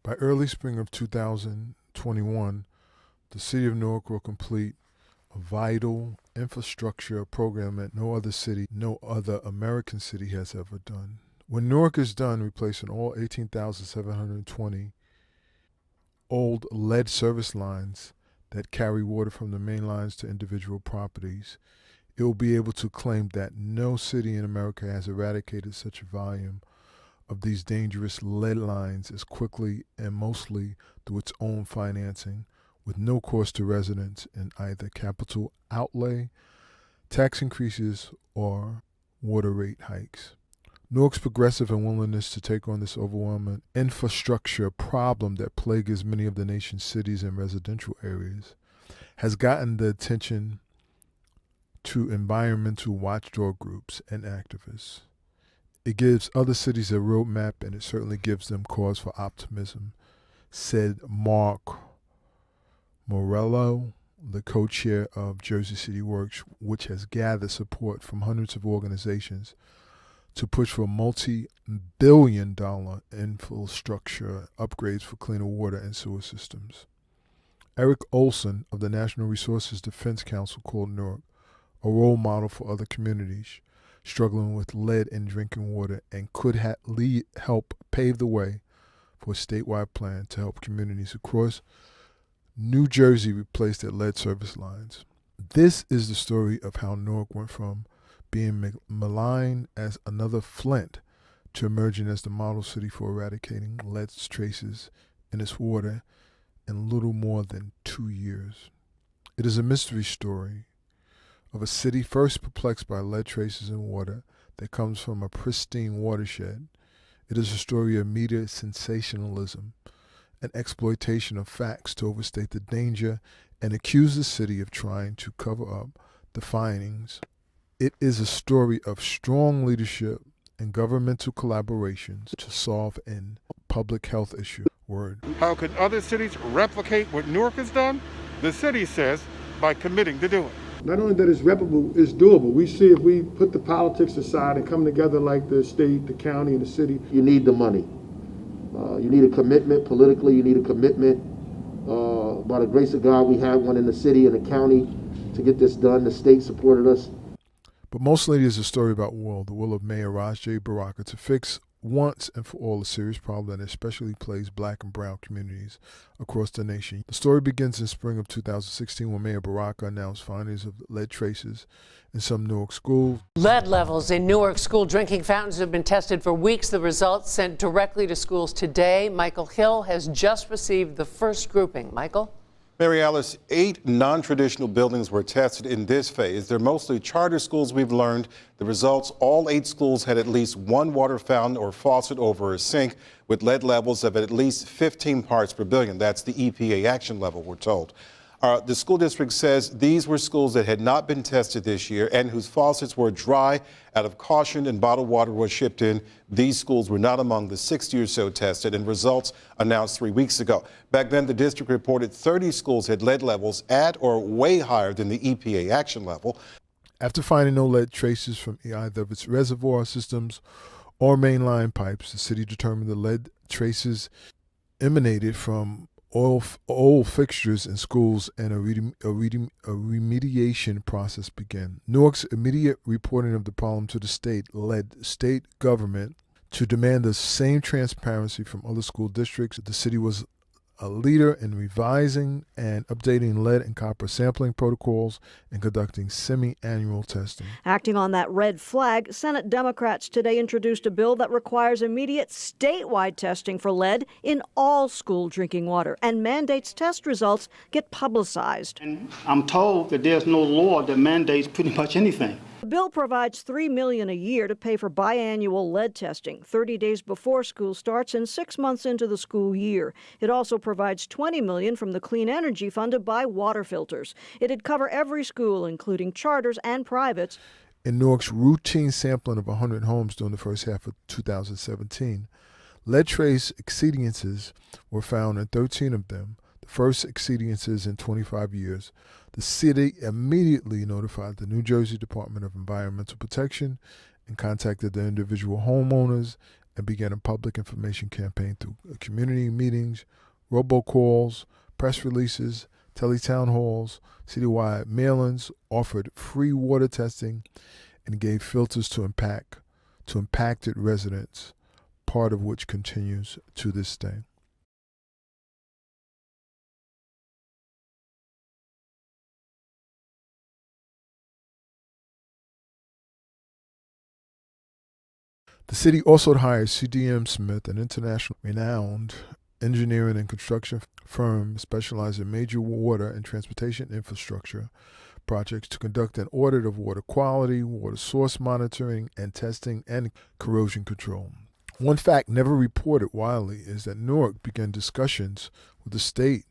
By early spring of 2021, the city of Newark will complete a vital infrastructure program that no other American city has ever done. When Newark is done replacing all 18,720 old lead service lines that carry water from the main lines to individual properties, it will be able to claim that no city in America has eradicated such a volume of these dangerous lead lines as quickly and mostly through its own financing, with no cost to residents in either capital outlay, tax increases, or water rate hikes. Newark's progressive unwillingness to take on this overwhelming infrastructure problem that plagues many of the nation's cities and residential areas has gotten the attention to environmental watchdog groups and activists. It gives other cities a roadmap, and it certainly gives them cause for optimism, said Mark Morello, the co-chair of Jersey City Works, which has gathered support from hundreds of organizations to push for multi-billion-dollar infrastructure upgrades for cleaner water and sewer systems. Eric Olson of the National Resources Defense Council called Newark a role model for other communities struggling with lead in drinking water and could help pave the way for a statewide plan to help communities across New Jersey replace their lead service lines. This is the story of how Newark went from being maligned as another Flint to emerging as the model city for eradicating lead traces in its water in little more than 2 years. It is a mystery story of a city first perplexed by lead traces in water that comes from a pristine watershed. It is a story of media sensationalism and exploitation of facts to overstate the danger and accuse the city of trying to cover up the findings. It is a story of strong leadership and governmental collaborations to solve a public health issue. Word. How could other cities replicate what Newark has done? The city says by committing to do it. Not only that it's replicable, it's doable. We see if we put the politics aside and come together like the state, the county, and the city. You need the money. You need a commitment politically. You need a commitment. By the grace of God, we have one in the city and the county to get this done. The state supported us. But mostly it is a story about the will of Mayor Ras J. Baraka to fix once and for all a serious problem that especially plagues black and brown communities across the nation. The story begins in spring of 2016 when Mayor Baraka announced findings of lead traces in some Newark schools. Lead levels in Newark school drinking fountains have been tested for weeks. The results sent directly to schools today. Michael Hill has just received the first grouping. Michael? Mary Alice, 8 non-traditional buildings were tested in this phase. They're mostly charter schools, we've learned. The results, all 8 schools had at least one water fountain or faucet over a sink with lead levels of at least 15 parts per billion. That's the EPA action level, we're told. The school district says these were schools that had not been tested this year and whose faucets were dry out of caution and bottled water was shipped in. These schools were not among the 60 or so tested, and results announced 3 weeks ago. Back then, the district reported 30 schools had lead levels at or way higher than the EPA action level. After finding no lead traces from either of its reservoir systems or mainline pipes, the city determined the lead traces emanated from old fixtures in schools, and a remediation process began. Newark's immediate reporting of the problem to the state led state government to demand the same transparency from other school districts. The city was a leader in revising and updating lead and copper sampling protocols and conducting semi-annual testing. Acting on that red flag, Senate Democrats today introduced a bill that requires immediate statewide testing for lead in all school drinking water and mandates test results get publicized. And I'm told that there's no law that mandates pretty much anything. The bill provides $3 million a year to pay for biannual lead testing, 30 days before school starts and 6 months into the school year. It also provides $20 million from the Clean Energy Fund to buy water filters. It'd cover every school, including charters and privates. In Newark's routine sampling of 100 homes during the first half of 2017, lead trace exceedances were found in 13 of them, the first exceedances in 25 years. The city immediately notified the New Jersey Department of Environmental Protection and contacted the individual homeowners and began a public information campaign through community meetings, robocalls, press releases, teletown halls, citywide mail-ins, offered free water testing, and gave filters to impacted residents, part of which continues to this day. The city also hired CDM Smith, an internationally renowned engineering and construction firm specialized in major water and transportation infrastructure projects, to conduct an audit of water quality, water source monitoring and testing, and corrosion control. One fact never reported widely is that Newark began discussions with the state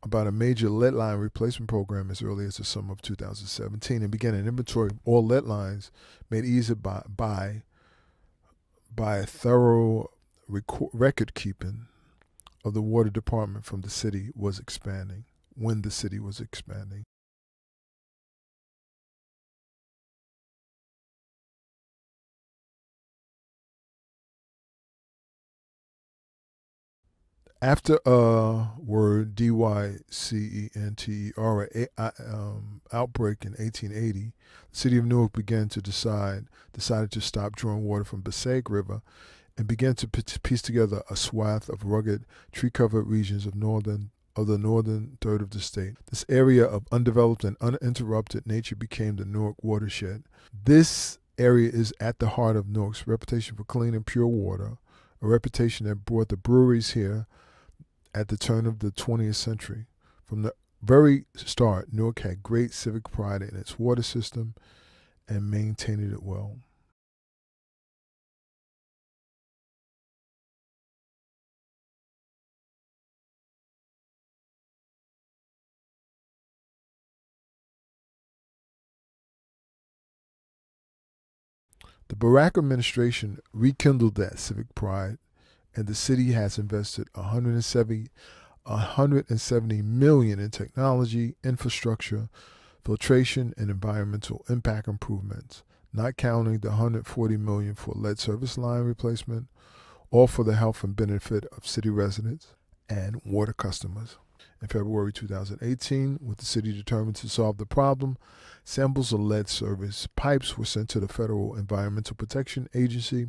about a major lead line replacement program as early as the summer of 2017 and began an inventory of all lead lines made easier by a thorough record keeping of the water department when the city was expanding. After word DYCENTER outbreak in 1880, the city of Newark decided to stop drawing water from Passaic River and began to piece together a swath of rugged, tree-covered regions of the northern third of the state. This area of undeveloped and uninterrupted nature became the Newark watershed. This area is at the heart of Newark's reputation for clean and pure water, a reputation that brought the breweries here at the turn of the 20th century. From the very start, Newark had great civic pride in its water system and maintained it well. The Barack administration rekindled that civic pride, and the city has invested $170 million in technology, infrastructure, filtration, and environmental impact improvements, not counting the $140 million for lead service line replacement, all for the health and benefit of city residents and water customers. In February 2018, with the city determined to solve the problem, samples of lead service pipes were sent to the Federal Environmental Protection Agency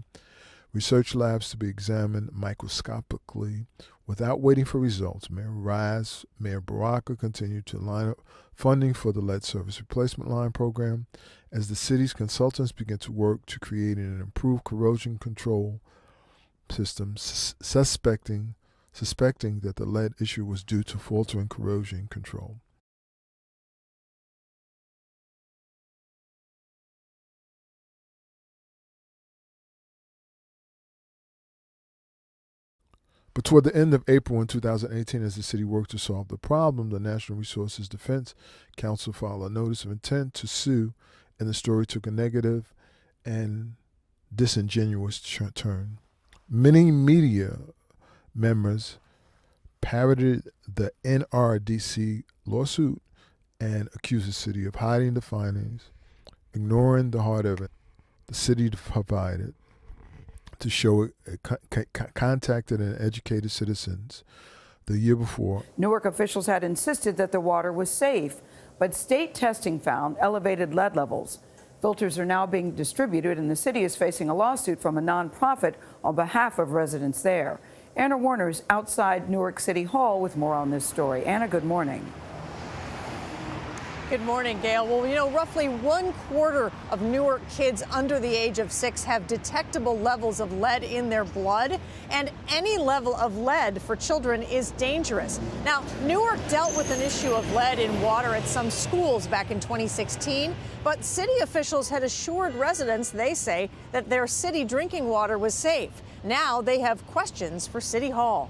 research labs to be examined microscopically. Without waiting for results, Mayor Baraka continued to line up funding for the lead service replacement line program as the city's consultants began to work to create an improved corrosion control system, suspecting that the lead issue was due to faltering corrosion control. But toward the end of April in 2018, as the city worked to solve the problem, the National Resources Defense Council filed a notice of intent to sue, and the story took a negative and disingenuous turn. Many media members parroted the NRDC lawsuit and accused the city of hiding the findings, ignoring the hard evidence the city provided to show it contacted and educated citizens the year before. Newark officials had insisted that the water was safe, but state testing found elevated lead levels. Filters are now being distributed, and the city is facing a lawsuit from a nonprofit on behalf of residents there. Anna Warner's outside Newark City Hall with more on this story. Anna, good morning. Good morning, Gail. Well, you know, roughly 1/4 of Newark kids under the age of 6 have detectable levels of lead in their blood, and any level of lead for children is dangerous. Now, Newark dealt with an issue of lead in water at some schools back in 2016, but city officials had assured residents, they say, that their city drinking water was safe. Now they have questions for City Hall.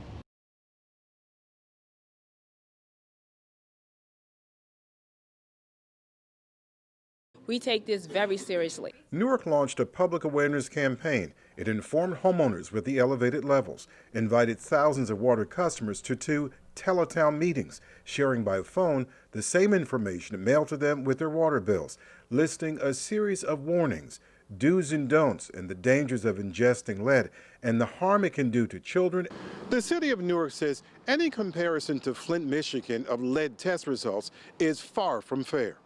We take this very seriously. Newark launched a public awareness campaign. It informed homeowners with the elevated levels, invited thousands of water customers to 2 teletown meetings, sharing by phone the same information mailed to them with their water bills, listing a series of warnings. do's and don'ts and the dangers of ingesting lead and the harm it can do to children. The city of Newark says any comparison to Flint, Michigan of lead test results is far from fair.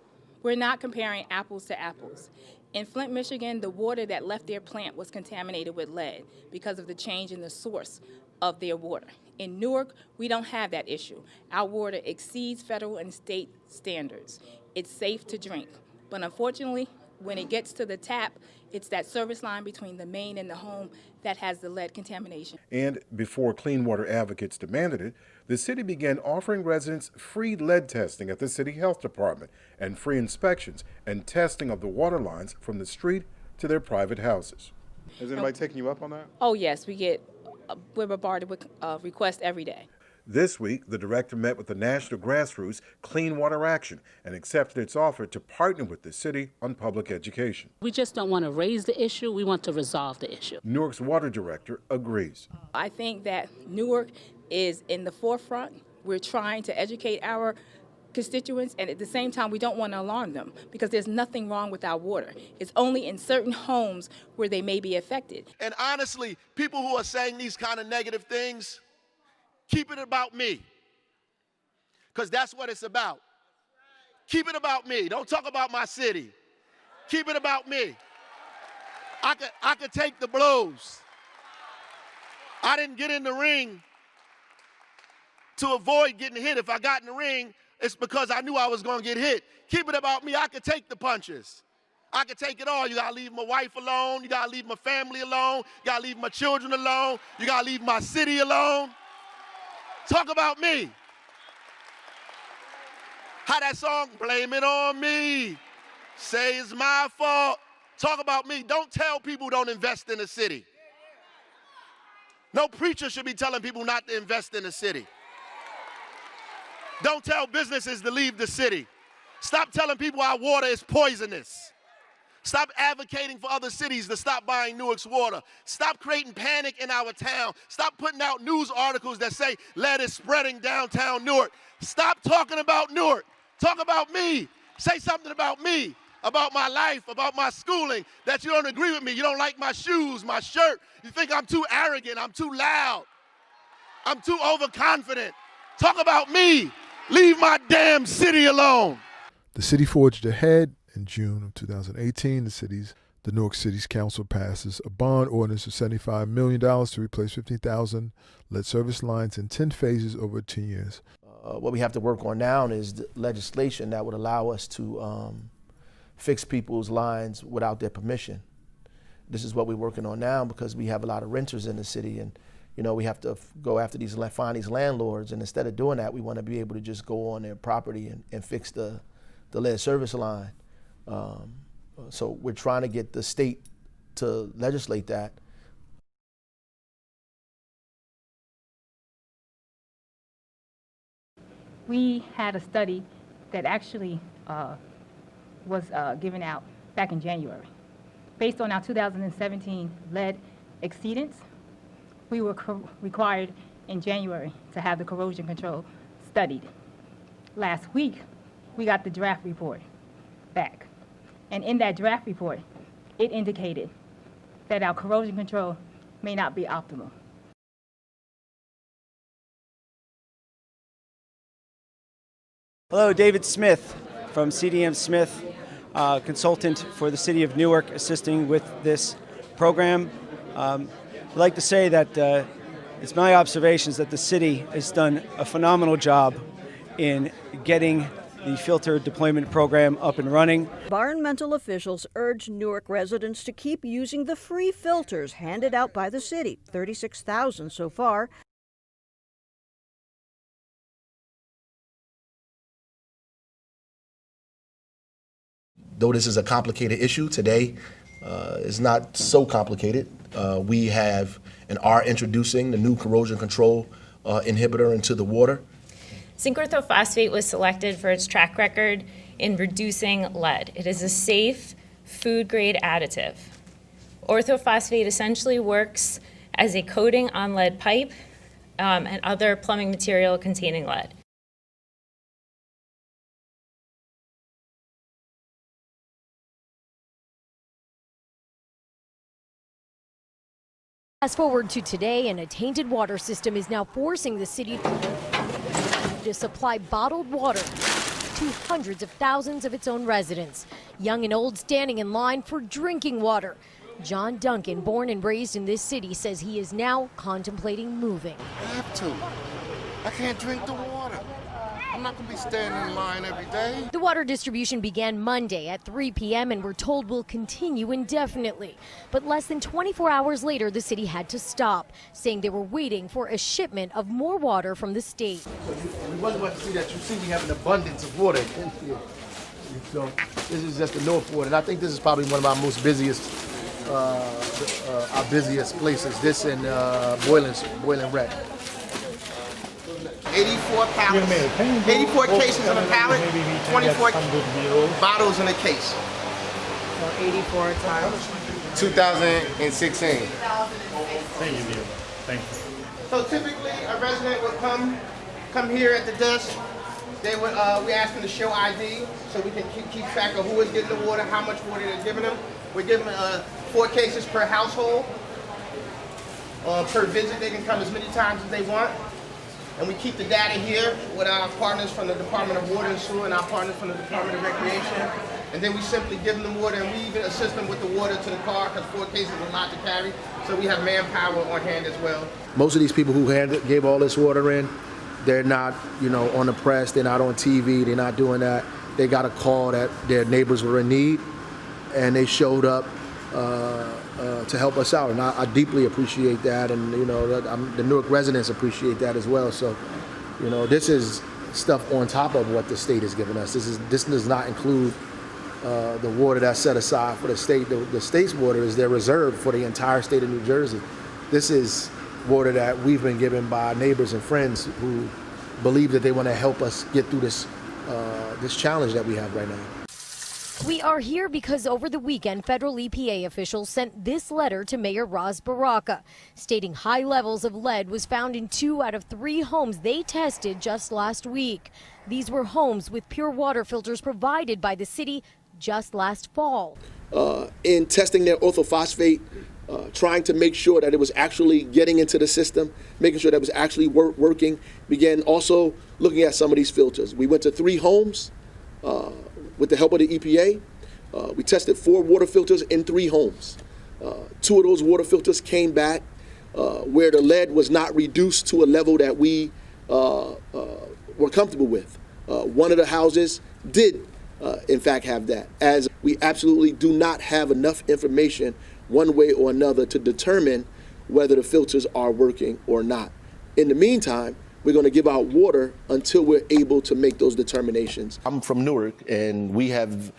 We're not comparing apples to apples. In Flint, Michigan, the water that left their plant was contaminated with lead because of the change in the source of their water. In Newark, we don't have that issue. Our water exceeds federal and state standards. It's safe to drink. But unfortunately, when it gets to the tap, it's that service line between the main and the home that has the lead contamination. And before clean water advocates demanded it, the city began offering residents free lead testing at the city health department and free inspections and testing of the water lines from the street to their private houses. Has anybody taken you up on that? Oh yes, we're bombarded with requests every day. This week, the director met with the National Grassroots Clean Water Action and accepted its offer to partner with the city on public education. We just don't want to raise the issue, we want to resolve the issue. Newark's water director agrees. I think that Newark is in the forefront. We're trying to educate our constituents, and at the same time, we don't want to alarm them because there's nothing wrong with our water. It's only in certain homes where they may be affected. And honestly, people who are saying these kind of negative things, keep it about me, because that's what it's about. Keep it about me. Don't talk about my city. Keep it about me. I could take the blows. I didn't get in the ring to avoid getting hit. If I got in the ring, it's because I knew I was going to get hit. Keep it about me. I could take the punches. I could take it all. You got to leave my wife alone. You got to leave my family alone. You got to leave my children alone. You got to leave my city alone. Talk about me. How that song, blame it on me. Say it's my fault. Talk about me. Don't tell people don't invest in the city. No preacher should be telling people not to invest in the city. Don't tell businesses to leave the city. Stop telling people our water is poisonous. Stop advocating for other cities to stop buying Newark's water. Stop creating panic in our town. Stop putting out news articles that say lead is spreading downtown Newark. Stop talking about Newark. Talk about me. Say something about me, about my life, about my schooling, that you don't agree with me. You don't like my shoes, my shirt. You think I'm too arrogant, I'm too loud, I'm too overconfident. Talk about me. Leave my damn city alone. The city forged ahead. In June of 2018, the Newark City's Council passes a bond ordinance of $75 million to replace 15,000 lead service lines in 10 phases over 10 years. What we have to work on now is the legislation that would allow us to fix people's lines without their permission. This is what we're working on now because we have a lot of renters in the city, and we have to go after find these landlords, and instead of doing that, we want to be able to just go on their property and fix the lead service line. So we're trying to get the state to legislate that. We had a study that actually was given out back in January. Based on our 2017 lead exceedance, we were required in January to have the corrosion control studied. Last week, we got the draft report back. And in that draft report, it indicated that our corrosion control may not be optimal. Hello, David Smith from CDM Smith, consultant for the City of Newark, assisting with this program. I'd like to say that it's my observations that the city has done a phenomenal job in getting the filter deployment program up and running. Environmental officials urge Newark residents to keep using the free filters handed out by the city, 36,000 so far. Though this is a complicated issue, today is not so complicated. We have and are introducing the new corrosion control inhibitor into the water. Zinc orthophosphate was selected for its track record in reducing lead. It is a safe food-grade additive. Orthophosphate essentially works as a coating on lead pipe and other plumbing material containing lead. Fast forward to today, and a tainted water system is now forcing the city to supply bottled water to hundreds of thousands of its own residents, young and old, standing in line for drinking water. John Duncan, born and raised in this city, says he is now contemplating moving. I have to. I can't drink the water. I'm not going to be standing in line every day. The water distribution began Monday at 3 p.m. and we're told will continue indefinitely. But less than 24 hours later, the city had to stop, saying they were waiting for a shipment of more water from the state. We wasn't about to see that. You see we have an abundance of water in here. So this is just the North Ward, and I think this is probably one of our most busiest, our busiest places. This and Boiling Wreck. 84 pallets, 84 cases in a pallet, 24 bottles in a case. So 84 times. 2016. Thank you, Neil. Thank you. So typically, a resident would come here at the desk. They would we ask them to show ID so we can keep track of who is getting the water, how much water they're giving them. We're giving 4 cases per household. Per visit, they can come as many times as they want. And we keep the data here with our partners from the Department of Water and Sewer and our partners from the Department of Recreation. And then we simply give them the water, and we even assist them with the water to the car because 4 cases is a lot to carry. So we have manpower on hand as well. Most of these people who gave all this water in, they're not, on the press, they're not on TV, they're not doing that. They got a call that their neighbors were in need, and they showed up to help us out, and I deeply appreciate that, and the Newark residents appreciate that as well. So, this is stuff on top of what the state has given us. This does not include the water that's set aside for the state. The state's water is their reserve for the entire state of New Jersey. This is water that we've been given by neighbors and friends who believe that they want to help us get through this challenge that we have right now. We are here because over the weekend, federal EPA officials sent this letter to Mayor Ras Baraka, stating high levels of lead was found in 2 out of 3 homes they tested just last week. These were homes with pure water filters provided by the city just last fall. In testing their orthophosphate, trying to make sure that it was actually getting into the system, making sure that it was actually working, began also looking at some of these filters. We went to 3 homes. With the help of the EPA, we tested 4 water filters in 3 homes. 2 of those water filters came back where the lead was not reduced to a level that we were comfortable with. One of the houses did, in fact, have that, as we absolutely do not have enough information one way or another to determine whether the filters are working or not. In the meantime, we're going to give out water until we're able to make those determinations. I'm from Newark, and we have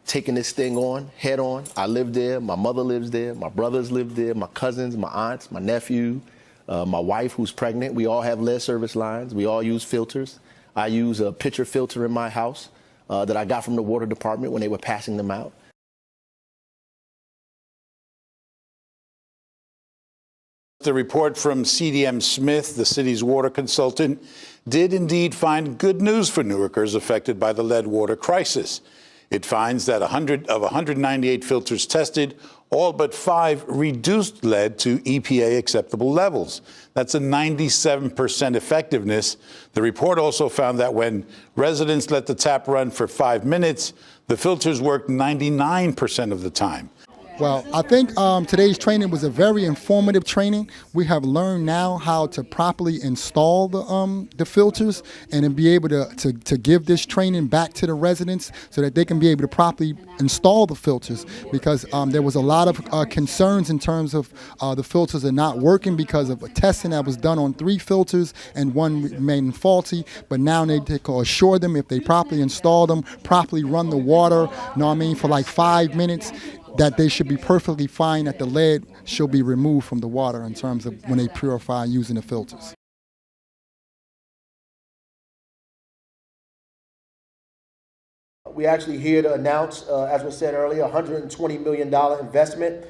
taken this thing on, head on. I live there, my mother lives there, my brothers live there, my cousins, my aunts, my nephew, my wife who's pregnant. We all have lead service lines. We all use filters. I use a pitcher filter in my house that I got from the water department when they were passing them out. The report from CDM Smith, the city's water consultant, did indeed find good news for Newarkers affected by the lead water crisis. It finds that 198 filters tested, all but 5 reduced lead to EPA acceptable levels. That's a 97% effectiveness. The report also found that when residents let the tap run for 5 minutes, the filters worked 99% of the time. Well, I think today's training was a very informative training. We have learned now how to properly install the filters and then be able to give this training back to the residents so that they can be able to properly install the filters, because there was a lot of concerns in terms of the filters are not working because of a testing that was done on 3 filters and 1 remained faulty. But now they can assure them if they properly install them, properly run the water, for like 5 minutes, that they should be perfectly fine, that the lead should be removed from the water in terms of when they purify using the filters. We actually here to announce, as was said earlier, a $120 million investment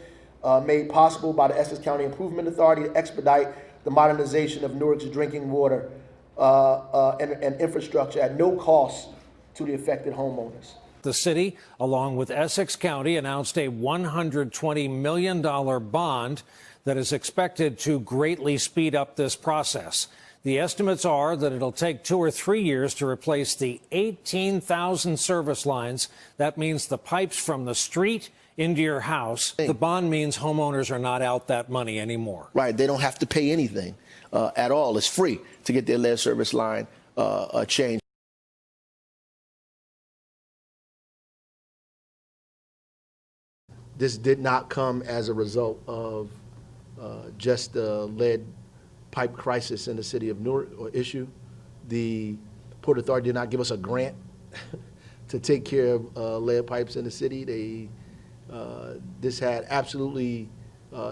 made possible by the Essex County Improvement Authority to expedite the modernization of Newark's drinking water and infrastructure at no cost to the affected homeowners. The city, along with Essex County, announced a $120 million bond that is expected to greatly speed up this process. The estimates are that it'll take 2 or 3 years to replace the 18,000 service lines. That means the pipes from the street into your house. The bond means homeowners are not out that money anymore. Right, they don't have to pay anything at all. It's free to get their lead service line changed. This did not come as a result of just the lead pipe crisis in the city of Newark or issue. The Port Authority did not give us a grant to take care of lead pipes in the city. This had absolutely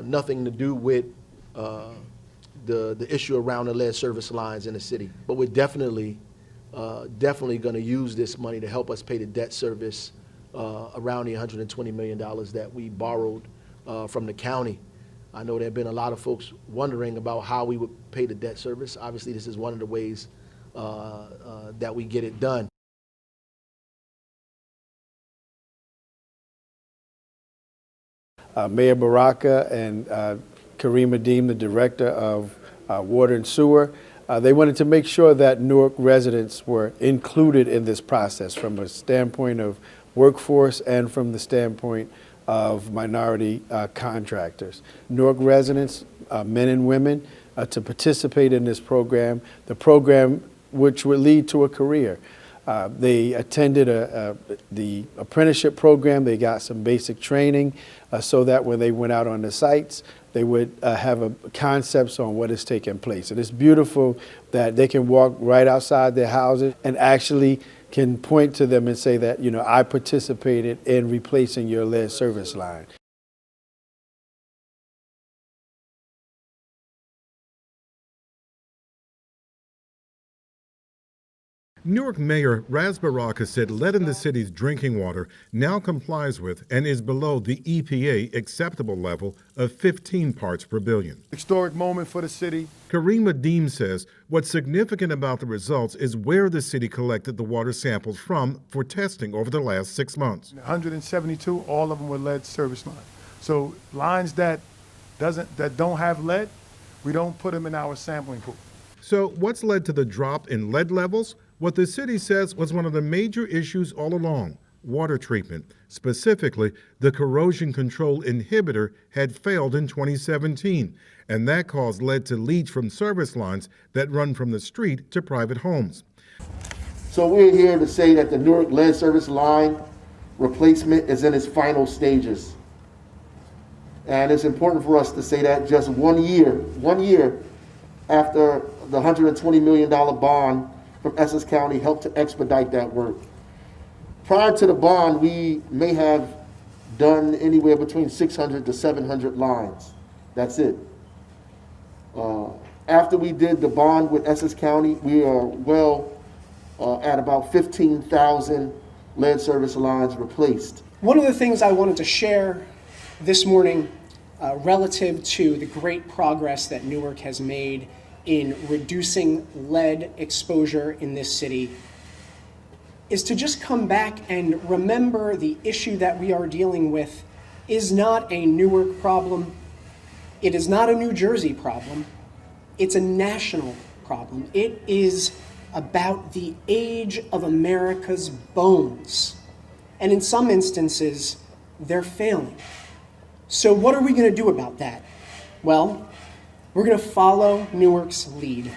nothing to do with the issue around the lead service lines in the city. But we're definitely going to use this money to help us pay the debt service around the $120 million that we borrowed from the county. I know there have been a lot of folks wondering about how we would pay the debt service. Obviously, this is one of the ways that we get it done. Mayor Baraka and Kareem Adeem, the director of Water and Sewer, they wanted to make sure that Newark residents were included in this process from a standpoint of workforce and from the standpoint of minority contractors. Newark residents, men and women, to participate in this program, the program which would lead to a career. They attended the apprenticeship program. They got some basic training so that when they went out on the sites, they would have concepts on what is taking place. And it's beautiful that they can walk right outside their houses and actually can point to them and say that, you know, I participated in replacing your lead service line. Newark Mayor Ras Baraka said lead in the city's drinking water now complies with and is below the EPA acceptable level of 15 parts per billion. Historic moment for the city. Kareem Adeem says what's significant about the results is where the city collected the water samples from for testing over the last 6 months. 172, all of them were lead service lines. So lines that don't have lead, we don't put them in our sampling pool. So what's led to the drop in lead levels? What the city says was one of the major issues all along, water treatment. Specifically, the corrosion control inhibitor had failed in 2017, and that caused lead to leach from service lines that run from the street to private homes. So we're here to say that the Newark lead service line replacement is in its final stages. And it's important for us to say that just 1 year after the $120 million bond from Essex County helped to expedite that work. Prior to the bond, we may have done anywhere between 600 to 700 lines. That's it. After we did the bond with Essex County, we are at about 15,000 lead service lines replaced. One of the things I wanted to share this morning relative to the great progress that Newark has made in reducing lead exposure in this city is to just come back and remember the issue that we are dealing with is not a Newark problem. It is not a New Jersey problem. It's a national problem. It is about the age of America's bones. And in some instances, they're failing. So what are we going to do about that? Well, we're going to follow Newark's lead.